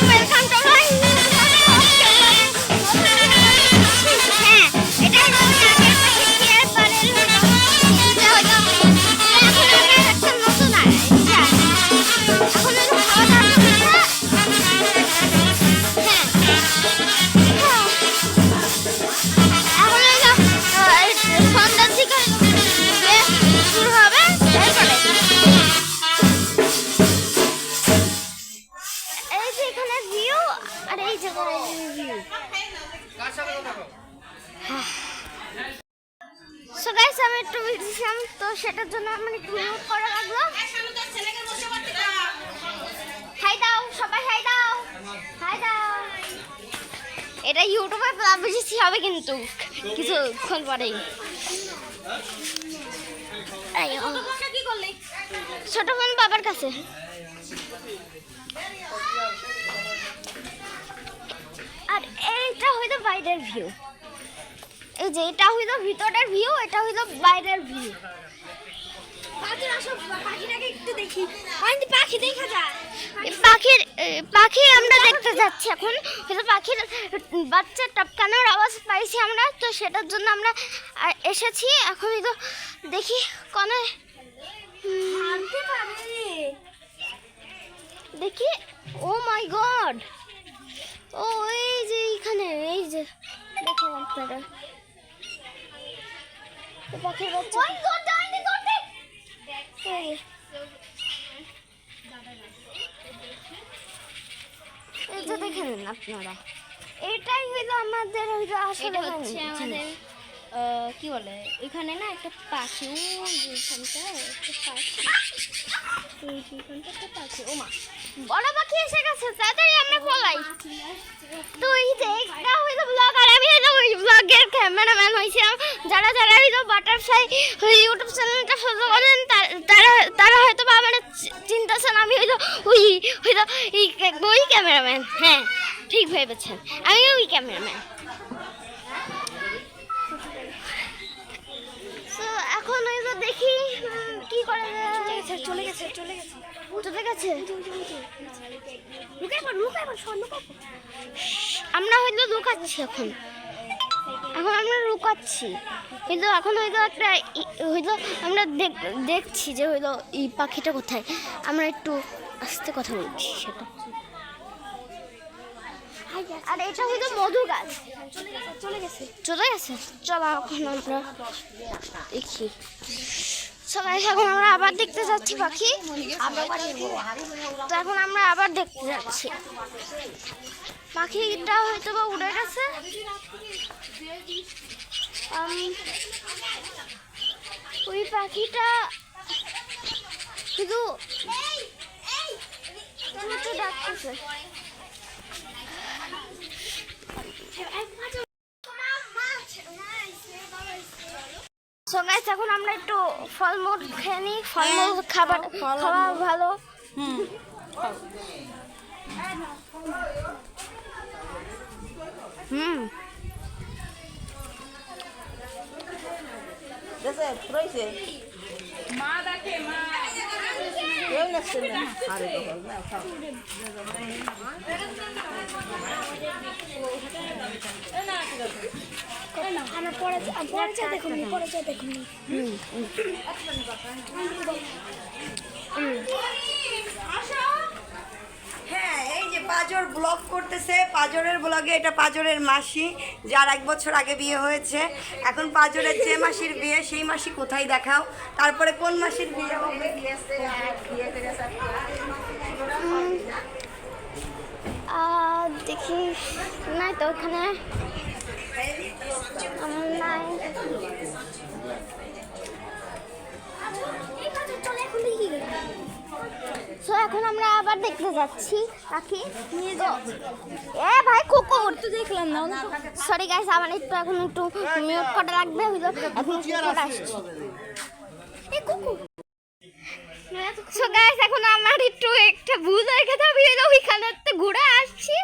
Welcome to my হ্যাঁ এটা হচ্ছে আগের শেয়ার পারের এটা হলো এখন আমরা একটা নতুন আইডিয়া এখন হলো খাওয়া দাওয়া হ্যাঁ এখন হলো সন্ধ্যার দিকে শুরু হবে এরপরে এই যে এখানে ভিউ আর এই যে ভিউ সো গাইস আমি একটু ভিডিওছিলাম তো সেটার জন্য আমার একটু মিউট করা লাগলো হাই দাও সবাই হাই দাও হাই দাও এটা ইউটিউবে পাবলিশ হবে কিন্তু কিছুক্ষণ পরেই ছোট বোন বাবার কাছে আর এইটা হইলো বাইরের ভিউ এই যে এটা হইলো ভিতরের ভিউ এটা হইলো বাইরের ভিউ পাখিটাকে একটু দেখি পাখি দেখা যায় পাখি আমরা দেখতে যাচ্ছি এখন হয়তো পাখির বাচ্চা টপকানোর আওয়াজ পাইছি আমরা তো সেটার জন্য আমরা এসেছি এখন তো দেখি কোনে দেখি ও মাই গড ও এই যে এখানে এই যে দেখেন আপনারা পাখির বাচ্চা এই যে দেখেন আপনারা এটাই হইলো আমাদের হইলো আসলে হচ্ছে আমাদের কি বলে এখানে না একটা পাখি এইখানটা একটা পাখি ও মা বড় পাখি এসে গেছে তাড়াতাড়ি আমরা পলাই তো এই যে এটা হইলো ব্লগার আমি হইলো ওই ব্লগের ক্যামেরাম্যান হইছিলাম যারা যারা হইলো বাটারফ্লাই ইউটিউব চ্যানেলটা ফলো করেন তারা হয়তো বা আমার চিন্তাছেন আমি হইলো ওই ক্যামেরাম্যান হ্যাঁ ঠিক ভেবেছেন আমি ওই ক্যামেরাম্যান তো এখন হইলো দেখি কি করা যায় চলে গেছে আমরা হইলো লুকাচ্ছি এখন আমরা লুকাচ্ছি কিন্তু এখন হয়তো একটা হয়তো আমরা দেখছি যে হইলো এই পাখিটা কোথায় আমরা একটু আস্তে কথা বলছি সেটা আর এটা হইলো মধু গাছ চলে গেছে চলো এখন আমরা দেখি সবাই এখন আমরা আবার দেখতে যাচ্ছি পাখি তো এখন আমরা আবার দেখতে যাচ্ছি পাখিটা হয়তো বা উড়ে গেছে ওই পাখিটা শুধু ডাকতেছে সো গাইস এখন আমরা একটু ফলমূল খেয়ে নিই ফলমূল খাওয়া ভালো হ্যাঁ এই যে পাজর ব্লগ করতেছে পাজরের ব্লগে এটা পাজরের মাসি যার 1 বছর আগে বিয়ে হয়েছে এখন পাজরের যে মাসির বিয়ে সেই মাসি কোথায় দেখাও তারপরে কোন মাসির বিয়ে হবে দেখি নাই তো ওখানে নাই সো এখন আমরা আবার দেখতে যাচ্ছি পাখি ভাই কুকুর তো দেখলাম না সরি গাইস আমার এখন একটু মিউট করা লাগবে এখন কুকুর আসছে এই কুকুর সো গাইস এখন আমার একটু একটা ভুল হয়ে গেছে আমি ওইখানে ঘুরে আসছি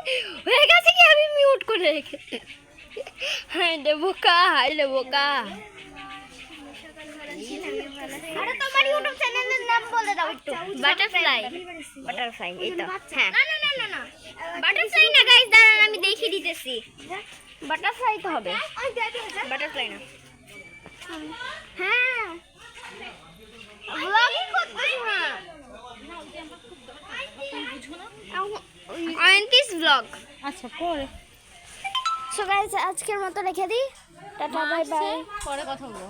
হয়ে গেছে কি আমি মিউট করে রেখে হাই রে বোকা আরে তোমার ইউটিউব চ্যানেল চ্যানেলের নাম বলে দাও একটু। বাটারফ্লাই। বাটারফ্লাই এই তো। হ্যাঁ। না না না না না। বাটারফ্লাই না গাইস, দাঁড়ান আমি দেখিয়ে দিতেছি। বাটারফ্লাই তো হবে। বাটারফ্লাই না। হ্যাঁ। ব্লগিং করতেছ না। অয়ন্তিস ব্লগ। আচ্ছা পরে সো গাইস আজকের মতো রেখে দিই। Tata bye bye. পরে কথা বলবো।